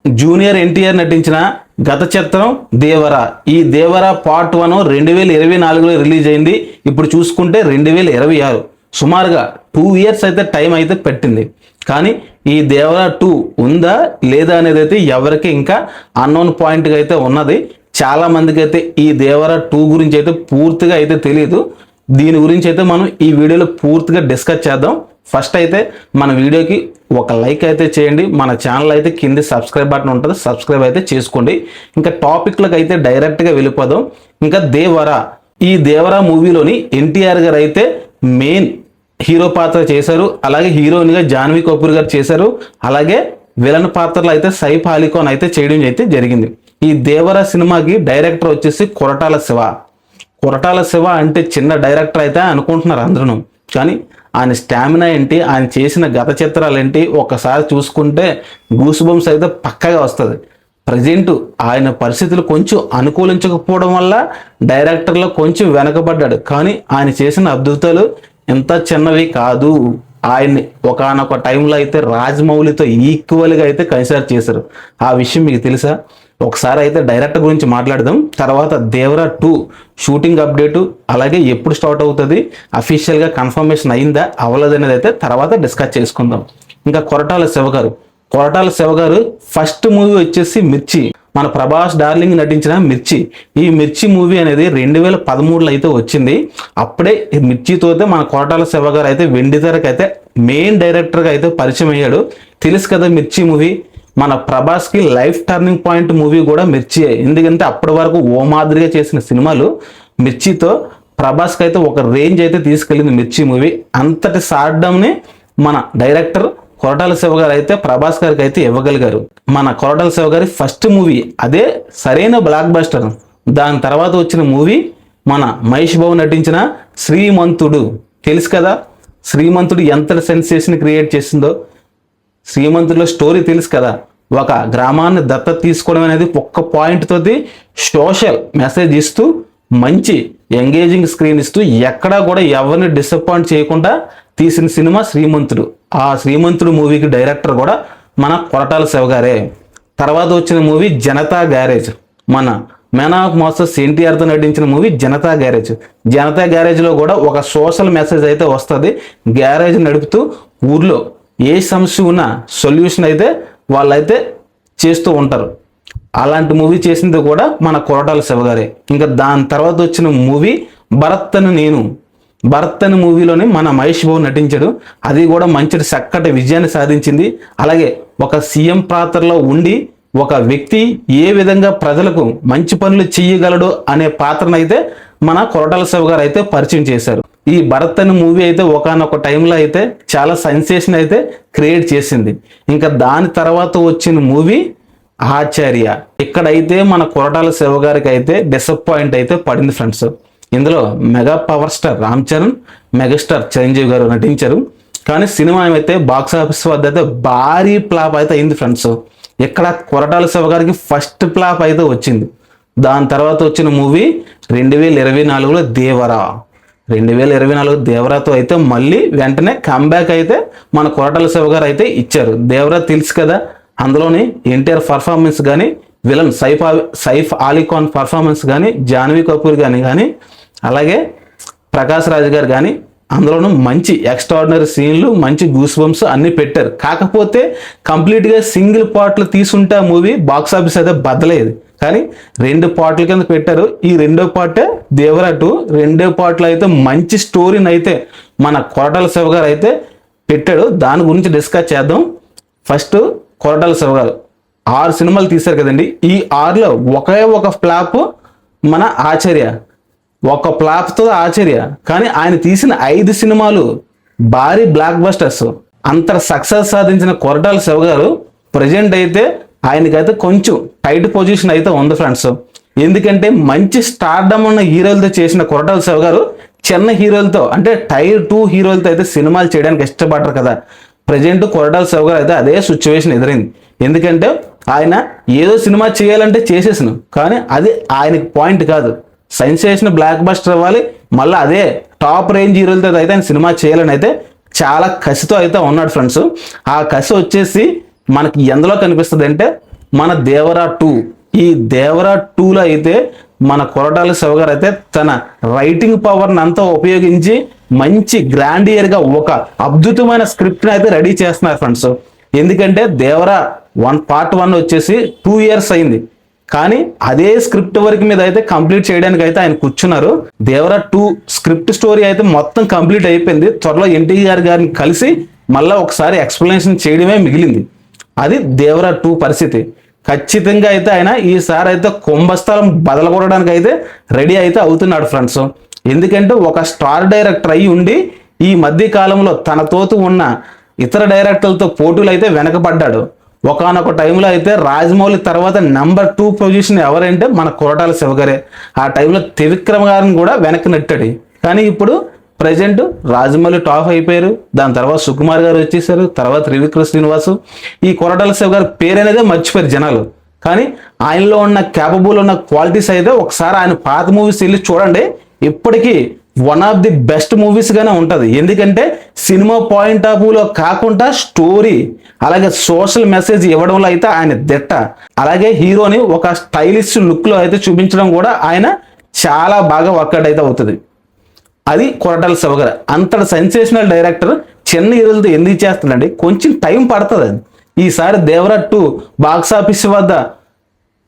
Junior NTR నటించిన గత చిత్రం దేవరా. ఈ దేవరా పార్ట్ 1 2024లో రిలీజ్ అయింది. ఇప్పుడు చూసుకుంటే 2026, సుమారుగా 2 ఇయర్స్ అయితే టైం అయితే పెట్టింది. కానీ ఈ దేవరా 2 ఉందా లేదా అనేది అయితే ఎవరికి ఇంకా అన్నోన్ పాయింట్గా అయితే ఉన్నది. చాలా మందికి అయితే ఈ దేవరా 2 గురించి అయితే పూర్తిగా అయితే తెలియదు. దీని గురించి అయితే మనం ఈ వీడియోలో పూర్తిగా డిస్కస్ చేద్దాం. ఫస్ట్ అయితే మన వీడియోకి ఒక లైక్ అయితే చేయండి. మన ఛానల్ అయితే కింద సబ్స్క్రైబ్ బటన్ ఉంటుంది, సబ్స్క్రైబ్ అయితే చేసుకోండి. ఇంకా టాపిక్లకు అయితే డైరెక్ట్గా వెళ్ళిపోదాం. ఇంకా దేవరా, ఈ దేవరా మూవీలోని ఎన్టీఆర్ గారు అయితే మెయిన్ హీరో పాత్ర చేశారు. అలాగే హీరోయిన్గా జాన్వీ కపూర్ గారు చేశారు. అలాగే విలన్ పాత్రలో అయితే సైఫ్ అలీ ఖాన్ అయితే చేయడం అయితే జరిగింది. ఈ దేవరా సినిమాకి డైరెక్టర్ వచ్చేసి కొరటాల శివ. కొరటాల శివ అంటే చిన్న డైరెక్టర్ అయితే అనుకుంటున్నారు అందరూ. కానీ ఆయన స్టామినా ఏంటి, ఆయన చేసిన గత చిత్రాలు ఏంటి ఒకసారి చూసుకుంటే గూస్ బంప్స్ అయితే పక్కగా వస్తుంది. ప్రజెంట్ ఆయన పరిస్థితులు కొంచెం అనుకూలించకపోవడం వల్ల డైరెక్టర్లో కొంచెం వెనకబడ్డాడు. కానీ ఆయన చేసిన అద్భుతాలు ఎంత చిన్నవి కాదు. ఆయన్ని ఒకానొక టైంలో అయితే రాజమౌళితో ఈక్వల్గా అయితే కన్సిడర్ చేశారు. ఆ విషయం మీకు తెలుసా? ఒకసారి అయితే డైరెక్టర్ గురించి మాట్లాడదాం. తర్వాత దేవరా 2 షూటింగ్ అప్డేటు, అలాగే ఎప్పుడు స్టార్ట్ అవుతుంది, అఫీషియల్గా కన్ఫర్మేషన్ అయిందా అవ్వలేదనేది అయితే తర్వాత డిస్కస్ చేసుకుందాం. ఇంకా కొరటాల శివ గారు ఫస్ట్ మూవీ వచ్చేసి మిర్చి. మన ప్రభాస్ డార్లింగ్ నటించిన మిర్చి. ఈ మిర్చి మూవీ అనేది 2013లో అయితే వచ్చింది. అప్పుడే మిర్చితో మన కొరటాల శివ గారు అయితే వెండితెరకు అయితే మెయిన్ డైరెక్టర్గా అయితే పరిచయం అయ్యాడు. తెలుసు కదా మిర్చి మూవీ. మన ప్రభాస్కి లైఫ్ టర్నింగ్ పాయింట్ మూవీ కూడా మిర్చియే. ఎందుకంటే అప్పటి వరకు ఓ మాదిరిగా చేసిన సినిమాలు మిర్చితో ప్రభాస్కి అయితే ఒక రేంజ్ అయితే తీసుకెళ్ళింది మిర్చి మూవీ. అంతటి సాడ్డంని మన డైరెక్టర్ కొరటాల శివ గారు అయితే ప్రభాస్ గారికి అయితే ఇవ్వగలిగారు. మన కొరటాల శివ గారి ఫస్ట్ మూవీ అదే సరైన బ్లాక్ బస్టర్. దాని తర్వాత వచ్చిన మూవీ మన మహేష్ బాబు నటించిన శ్రీమంతుడు. తెలుసు కదా శ్రీమంతుడు ఎంత సెన్సేషన్ క్రియేట్ చేసిందో. శ్రీమంతుడిలో స్టోరీ తెలుసు కదా. ఒక గ్రామాన్ని దత్తత తీసుకోవడం అనేది ఒక్క పాయింట్ తోటి సోషల్ మెసేజ్ ఇస్తూ మంచి ఎంగేజింగ్ స్క్రీన్ ఇస్తూ ఎక్కడా కూడా ఎవరిని డిసప్పాయింట్ చేయకుండా తీసిన సినిమా శ్రీమంతుడు. ఆ శ్రీమంతుడు మూవీకి డైరెక్టర్ కూడా మన కొరటాల శివ గారే. తర్వాత వచ్చిన మూవీ జనతా గ్యారేజ్. మన మ్యాన్ ఆఫ్ మాస్టర్స్ ఎన్టీఆర్తో నటించిన మూవీ జనతా గ్యారేజ్లో కూడా ఒక సోషల్ మెసేజ్ అయితే వస్తుంది. గ్యారేజ్ నడుపుతూ ఊర్లో ఏ సమస్య ఉన్నా సొల్యూషన్ అయితే వాళ్ళైతే చేస్తూ ఉంటారు. అలాంటి మూవీ చేసింది కూడా మన కొరటాల శివ గారే. ఇంకా దాని తర్వాత వచ్చిన మూవీ భరత్ అని మూవీలోని మన మహేష్ బాబు నటించాడు. అది కూడా మంచి చక్కటి విజయాన్ని సాధించింది. అలాగే ఒక సీఎం పాత్రలో ఉండి ఒక వ్యక్తి ఏ విధంగా ప్రజలకు మంచి పనులు చేయగలడు అనే పాత్రనైతే మన కొరటాల శివ గారు అయితే పరిచయం చేశారు. ఈ భరత్ అనే మూవీ అయితే ఒకానొక టైంలో అయితే చాలా సెన్సేషన్ అయితే క్రియేట్ చేసింది. ఇంకా దాని తర్వాత వచ్చిన మూవీ ఆచార్య. ఇక్కడైతే మన కొరటాల శివ గారికి అయితే డిసప్పాయింట్ అయితే పడింది ఫ్రెండ్స్. ఇందులో mega power star Ram Charan, megastar Chiranjeevi గారు నటించారు. కానీ సినిమా ఏమైతే బాక్స్ ఆఫీస్ వద్ద అయితే భారీ ఫ్లాప్ అయితే అయింది ఫ్రెండ్స్. ఇక్కడ కొరటాల శివ గారికి ఫస్ట్ ఫ్లాప్ అయితే వచ్చింది. దాని తర్వాత వచ్చిన మూవీ 2024లో దేవరా. 2024 దేవరాతో అయితే మళ్ళీ వెంటనే కంబ్యాక్ అయితే మన కొరటాల శివ గారు అయితే ఇచ్చారు. దేవరా తెలుసు కదా. అందులోని ఎన్టీఆర్ పర్ఫార్మెన్స్ కానీ, విలన్ సైఫ్ అలీ ఖాన్ పర్ఫార్మెన్స్ కానీ, జాన్వీ కపూర్ కానీ అలాగే ప్రకాష్ రాజ్ గారు కానీ అందులోనూ మంచి ఎక్స్ట్రాడినరీ సీన్లు, మంచి గూస్ బంప్స్ అన్నీ పెట్టారు. కాకపోతే కంప్లీట్గా సింగిల్ పార్ట్లు తీసుంటే ఆ మూవీ బాక్స్ ఆఫీస్ అయితే బద్దలేదు. కానీ 2 పార్ట్ల కింద పెట్టారు. ఈ రెండో పార్టే దేవరా 2. రెండో పార్ట్లో అయితే మంచి స్టోరీని అయితే మన కొరటాల శివ గారు అయితే పెట్టాడు. దాని గురించి డిస్కస్ చేద్దాం. ఫస్ట్ కొరటాల శివ గారు 6 సినిమాలు తీశారు కదండి. ఈ 6లో ఒకే ఒక ఫ్లాప్ మన ఆచార్య. ఒక ఫ్లాప్తో ఆచార్య. కానీ ఆయన తీసిన 5 సినిమాలు భారీ బ్లాక్ బస్టర్స్. అంత సక్సెస్ సాధించిన కొరటాల శివ గారు ప్రజెంట్ అయితే ఆయనకైతే కొంచెం టైట్ పొజిషన్ అయితే ఉంది ఫ్రెండ్స్. ఎందుకంటే మంచి స్టార్డమ్ ఉన్న హీరోలతో చేసిన కొరటాల శివ గారు చిన్న హీరోలతో అంటే టైర్ 2 హీరోలతో అయితే సినిమాలు చేయడానికి ఇష్టపడరు కదా. ప్రజెంట్ కొరటాల శివ గారు అయితే అదే సిచ్యువేషన్ ఎదురైంది. ఎందుకంటే ఆయన ఏదో సినిమా చేయాలంటే చేసేసాను, కానీ అది ఆయనకి పాయింట్ కాదు. సెన్సేషన్ బ్లాక్ బస్టర్ అవ్వాలి, మళ్ళీ అదే టాప్ రేంజ్ హీరోలతో అయితే ఆయన సినిమా చేయాలని అయితే చాలా కసితో అయితే ఉన్నాడు ఫ్రెండ్స్. ఆ కసి వచ్చేసి మనకి ఎందులో కనిపిస్తుంది అంటే మన దేవరా 2. ఈ దేవరా 2లో అయితే మన కొరటాల శివ గారు అయితే తన రైటింగ్ పవర్ని అంతా ఉపయోగించి మంచి గ్రాండియర్గా ఒక అద్భుతమైన స్క్రిప్ట్ని అయితే రెడీ చేస్తున్నారు ఫ్రెండ్స్. ఎందుకంటే దేవరా పార్ట్ 1 వచ్చేసి 2 years అయింది, కానీ అదే స్క్రిప్ట్ వర్క్ మీద అయితే కంప్లీట్ చేయడానికి అయితే ఆయన కూర్చున్నారు. దేవరా 2 స్క్రిప్ట్ స్టోరీ అయితే మొత్తం కంప్లీట్ అయిపోయింది. త్వరలో ఎన్టీఆర్ గారిని కలిసి మళ్ళీ ఒకసారి ఎక్స్ప్లెనేషన్ చేయడమే మిగిలింది. అది దేవరా 2 పరిస్థితి. ఖచ్చితంగా అయితే ఆయన ఈసారి అయితే కుంభస్థలం బదలగొట్టడానికి అయితే రెడీ అయితే అవుతున్నాడు ఫ్రెండ్స్. ఎందుకంటే ఒక స్టార్ డైరెక్టర్ అయి ఉండి ఈ మధ్య కాలంలో తనతోటి ఉన్న ఇతర డైరెక్టర్లతో పోటీలు అయితే వెనకబడ్డాడు. ఒకానొక టైంలో అయితే రాజమౌళి తర్వాత నెంబర్ 2 పొజిషన్ ఎవరంటే మన కొరటాల శివ గారే. ఆ టైంలో త్రివిక్రమ్ గారిని కూడా వెనక్కి నెట్టాడు. కానీ ఇప్పుడు ప్రజెంట్ రాజమౌళి టాప్ అయిపోయారు, దాని తర్వాత సుకుమార్ గారు వచ్చేసారు, తర్వాత త్రివిక్రమ్ శ్రీనివాసు. ఈ కొరటాల శివ గారి పేరు అనేది మర్చిపోయారు జనాలు. కానీ ఆయనలో ఉన్న క్యాపబుల్ ఉన్న క్వాలిటీస్ అయితే ఒకసారి ఆయన పాత మూవీస్ వెళ్ళి చూడండి, ఇప్పటికీ వన్ ఆఫ్ ది బెస్ట్ మూవీస్గానే ఉంటుంది. ఎందుకంటే సినిమా పాయింట్ ఆఫ్ వ్యూలో కాకుండా స్టోరీ అలాగే సోషల్ మెసేజ్ ఇవ్వడంలో అయితే ఆయన దిట్ట. అలాగే హీరోని ఒక స్టైలిష్ లుక్లో అయితే చూపించడం కూడా ఆయన చాలా బాగా వర్కౌట్ అయితే అవుతుంది. అది కొరటాల శివ గారు. అంతటి సెన్సేషనల్ డైరెక్టర్ చిన్న హీరోలతో ఎందుకు చేస్తాడండి, కొంచెం టైం పడుతుంది. ఈసారి దేవరా 2 బాక్స్ ఆఫీస్ వద్ద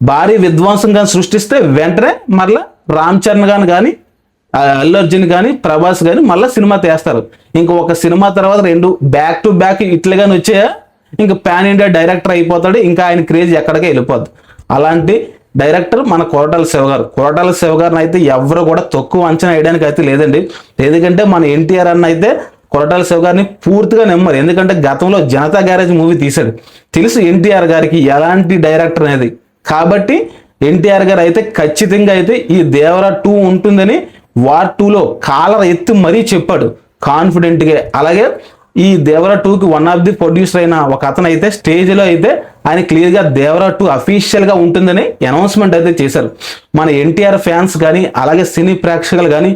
భారీ విధ్వంసంగా సృష్టిస్తే వెంటనే మరలా రామ్ చరణ్ గాని కానీ అల్లు అర్జున్ కానీ ప్రభాస్ కానీ మళ్ళీ సినిమా తీస్తారు. ఇంక ఒక సినిమా తర్వాత 2 బ్యాక్ టు బ్యాక్ ఇట్లుగాని వచ్చాయా ఇంకా పాన్ ఇండియా డైరెక్టర్ అయిపోతాడు. ఇంకా ఆయన క్రేజ్ ఎక్కడికే వెళ్ళిపోద్ది. అలాంటి డైరెక్టర్ మన కొరటాల శివ గారు. కొరటాల శివ గారిని అయితే ఎవరు కూడా తక్కువ అంచనా వేయడానికి అయితే లేదండి. ఎందుకంటే మన ఎన్టీఆర్ అన్న అయితే కొరటాల శివ గారిని పూర్తిగా నమ్మరు. ఎందుకంటే గతంలో జనతా గ్యారేజ్ మూవీ తీశాడు, తెలుసు ఎన్టీఆర్ గారికి ఎలాంటి డైరెక్టర్ అనేది. కాబట్టి ఎన్టీఆర్ గారు అయితే ఖచ్చితంగా అయితే ఈ దేవరా 2 ఉంటుందని వార్ 2లో కాలర్ ఎత్తి మరీ చెప్పాడు కాన్ఫిడెంట్గా. అలాగే ఈ దేవరా 2కి వన్ ఆఫ్ ది ప్రొడ్యూసర్ అయిన ఒక అతను అయితే స్టేజ్లో అయితే ఆయన క్లియర్గా దేవరా 2 అఫీషియల్గా ఉంటుందని అనౌన్స్మెంట్ అయితే చేశారు. మన ఎన్టీఆర్ ఫ్యాన్స్ కానీ అలాగే సినీ ప్రేక్షకులు కానీ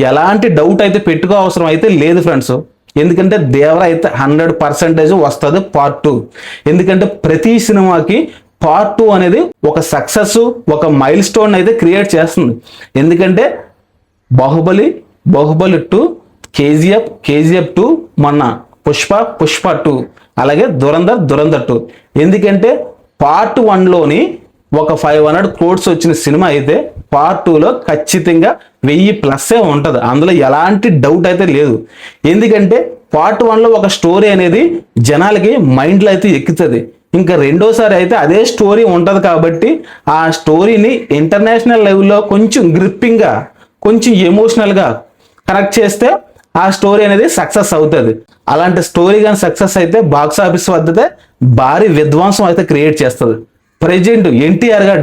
ఎలాంటి డౌట్ అయితే పెట్టుకో అవసరం అయితే లేదు ఫ్రెండ్స్. ఎందుకంటే దేవరా అయితే 100% వస్తుంది పార్ట్ 2. ఎందుకంటే ప్రతి సినిమాకి పార్ట్ 2 అనేది ఒక సక్సెస్, ఒక మైల్ స్టోన్ అయితే క్రియేట్ చేస్తుంది. ఎందుకంటే బాహుబలి 2, కేజీఎఫ్ 2, మొన్న పుష్ప 2, అలాగే దురంధర్ 2. ఎందుకంటే పార్ట్ 1లోని ఒక 500 crores వచ్చిన సినిమా అయితే పార్ట్ 2లో ఖచ్చితంగా 1000+ ఉంటుంది. అందులో ఎలాంటి డౌట్ అయితే లేదు. ఎందుకంటే పార్ట్ 1లో ఒక స్టోరీ అనేది జనాలకి మైండ్లో అయితే ఎక్కుతుంది. ఇంకా రెండోసారి అయితే అదే స్టోరీ ఉంటుంది. కాబట్టి ఆ స్టోరీని ఇంటర్నేషనల్ లెవెల్లో కొంచెం గ్రిప్పింగ్గా, కొంచెం ఎమోషనల్గా కనెక్ట్ చేస్తే ఆ స్టోరీ అనేది సక్సెస్ అవుతుంది. అలాంటి స్టోరీ కానీ సక్సెస్ అయితే బాక్స్ ఆఫీస్ వద్దతే భారీ విధ్వంసం అయితే క్రియేట్ చేస్తుంది. ప్రెజెంట్ ఎన్టీఆర్ గారు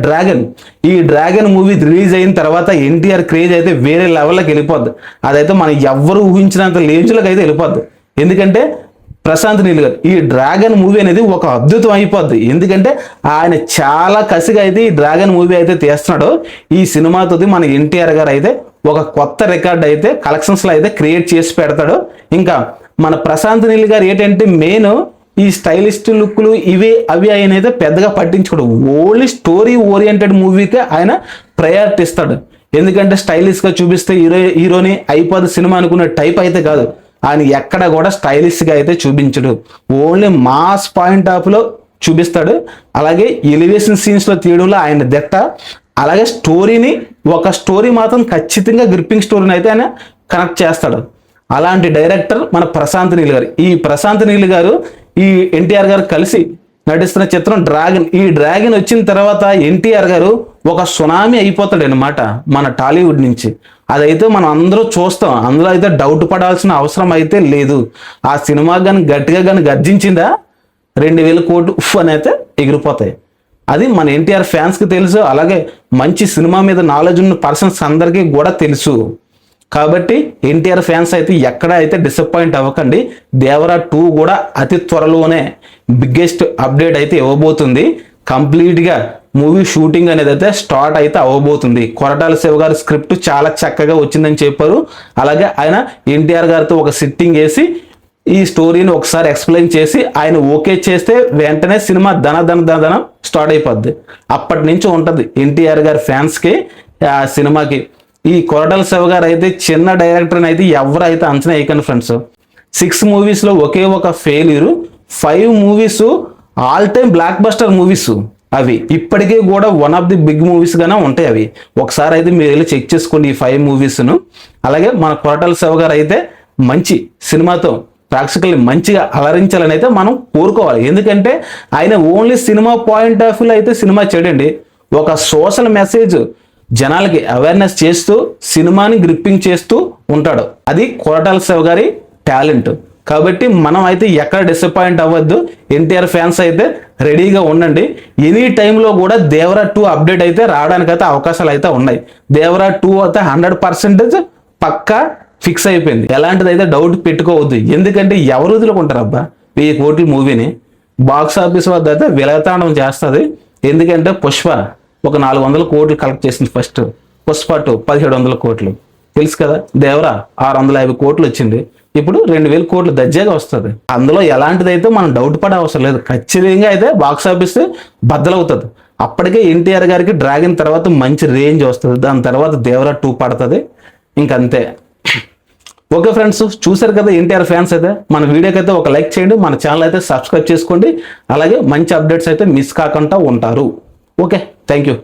ఈ డ్రాగన్ మూవీ రిలీజ్ అయిన తర్వాత ఎన్టీఆర్ క్రేజ్ అయితే వేరే లెవెల్లోకి వెళ్ళిపోద్ది. అదైతే మనం ఎవ్వరు ఊహించినంత లేంజ్లోకి అయితే వెళ్ళిపోద్ది. ఎందుకంటే ప్రశాంత్ నీల్ గారు ఈ డ్రాగన్ మూవీ అనేది ఒక అద్భుతం అయిపోద్ది. ఎందుకంటే ఆయన చాలా కసిగా అయితే ఈ డ్రాగన్ మూవీ అయితే తీస్తున్నాడు. ఈ సినిమాతో మన ఎన్టీఆర్ గారు అయితే ఒక కొత్త రికార్డ్ అయితే కలెక్షన్స్లో అయితే క్రియేట్ చేసి పెడతాడు. ఇంకా మన ప్రశాంత్ నీల్ గారు ఏంటంటే మెయిన్ ఈ స్టైలిస్ట్ లుక్లు అవి ఆయన అయితే పెద్దగా పట్టించుకోడు. ఓన్లీ స్టోరీ ఓరియంటెడ్ మూవీకే ఆయన ప్రయారిటీ ఇస్తాడు. ఎందుకంటే స్టైలిష్గా చూపిస్తే హీరోని అయిపోదు సినిమా అనుకునే టైప్ అయితే కాదు. ఆయన ఎక్కడ కూడా స్టైలిష్గా అయితే చూపించడు, ఓన్లీ మాస్ పాయింట్ ఆఫ్లో చూపిస్తాడు. అలాగే ఎలివేషన్ సీన్స్లో తీయడంలో ఆయన దిట్ట. అలాగే ఒక స్టోరీ మాత్రం ఖచ్చితంగా గ్రిప్పింగ్ స్టోరీని అయితే ఆయన కనెక్ట్ చేస్తాడు. అలాంటి డైరెక్టర్ మన ప్రశాంత్ నీల్ గారు. ఈ ప్రశాంత్ నీల్ గారు ఈ ఎన్టీఆర్ గారు కలిసి నటిస్తున్న చిత్రం డ్రాగన్. ఈ డ్రాగన్ వచ్చిన తర్వాత ఎన్టీఆర్ గారు ఒక సునామీ అయిపోతాడు అన్నమాట మన టాలీవుడ్ నుంచి. అదైతే మనం అందరూ చూస్తాం, అందులో అయితే డౌట్ పడాల్సిన అవసరం అయితే లేదు. ఆ సినిమా కానీ గట్టిగా కానీ గర్జించిందా 2000 కోట్లు అని అయితే ఎగిరిపోతాయి. అది మన ఎన్టీఆర్ ఫ్యాన్స్కి తెలుసు. అలాగే మంచి సినిమా మీద నాలెడ్జ్ ఉన్న పర్సన్స్ అందరికీ కూడా తెలుసు. కాబట్టి ఎన్టీఆర్ ఫ్యాన్స్ అయితే ఎక్కడ అయితే డిసప్పాయింట్ అవ్వకండి. దేవరా 2 కూడా అతి త్వరలోనే బిగ్గెస్ట్ అప్డేట్ అయితే ఇవ్వబోతుంది. కంప్లీట్గా మూవీ షూటింగ్ అనేది అయితే స్టార్ట్ అయితే అవ్వబోతుంది. కొరటాల శివ గారి స్క్రిప్ట్ చాలా చక్కగా వచ్చిందని చెప్పారు. అలాగే ఆయన ఎన్టీఆర్ గారితో ఒక సిట్టింగ్ వేసి ఈ స్టోరీని ఒకసారి ఎక్స్ప్లెయిన్ చేసి ఆయన ఓకే చేస్తే వెంటనే సినిమా ధన స్టార్ట్ అయిపోద్ది. అప్పటి నుంచి ఉంటుంది ఎన్టీఆర్ గారి ఫ్యాన్స్కి ఆ సినిమాకి. ఈ కొరటాల శివ గారు అయితే చిన్న డైరెక్టర్ని అయితే ఎవరైతే అంచనా వేయకండి ఫ్రెండ్స్. 6 మూవీస్లో ఒకే ఒక failure, 5 movies all time blockbuster movies. అవి ఇప్పటికీ కూడా one of the big movies గానే ఉంటాయి అవి. ఒకసారి అయితే మీరు వెళ్ళి చెక్ చేసుకోండి ఈ 5 మూవీస్ను. అలాగే మన కొరటాల శివ గారు అయితే మంచి సినిమాతో ప్రేక్షకుల్ని మంచిగా అలరించాలని అయితే మనం కోరుకోవాలి. ఎందుకంటే ఆయన ఓన్లీ సినిమా పాయింట్ ఆఫ్ వ్యూలో అయితే సినిమా చేయడండి, ఒక సోషల్ మెసేజ్ జనాలకి అవేర్నెస్ చేస్తూ సినిమాని గ్రిప్పింగ్ చేస్తూ ఉంటాడు. అది కొరటాల శివ గారి టాలెంట్. కాబట్టి మనం అయితే ఎక్కడ డిసప్పాయింట్ అవ్వద్దు. ఎన్టీఆర్ ఫ్యాన్స్ అయితే రెడీగా ఉండండి. ఎనీ టైంలో కూడా దేవరా 2 అప్డేట్ అయితే రావడానికైతే అవకాశాలు అయితే ఉన్నాయి. దేవరా 2 అయితే 100% పక్కా ఫిక్స్ అయిపోయింది. ఎలాంటిది అయితే డౌట్ పెట్టుకోవద్దు. ఎందుకంటే ఎవరు వదులుకుంటారు అబ్బా 1000 కోట్ల మూవీని. బాక్స్ ఆఫీస్ వద్ద అయితే విలతాండం చేస్తుంది. ఎందుకంటే పుష్ప ఒక 400 కోట్లు కలెక్ట్ చేసింది ఫస్ట్, పుష్ప 2 1700 కోట్లు తెలుసు కదా. దేవరా 650 కోట్లు వచ్చింది. ఇప్పుడు 2000 కోట్లు దర్జాగా వస్తుంది. అందులో ఎలాంటిదైతే మనం డౌట్ పడే అవసరం లేదు. ఖచ్చితంగా అయితే బాక్స్ ఆఫీస్ బద్దలవుతుంది. అప్పటికే ఎన్టీఆర్ గారికి డ్రాగన్ తర్వాత మంచి రేంజ్ వస్తుంది. దాని తర్వాత దేవరా 2 పడుతుంది. ఇంకంతే. ఓకే ఫ్రెండ్స్, చూసారు కదా ఎన్టీఆర్ ఫ్యాన్స్ అయితే. మన వీడియోకి అయితే ఒక లైక్ చేయండి, మన ఛానల్ అయితే సబ్స్క్రైబ్ చేసుకోండి. అలాగే మంచి అప్డేట్స్ అయితే మిస్ కాకుండా ఉంటారు. Okay, thank you.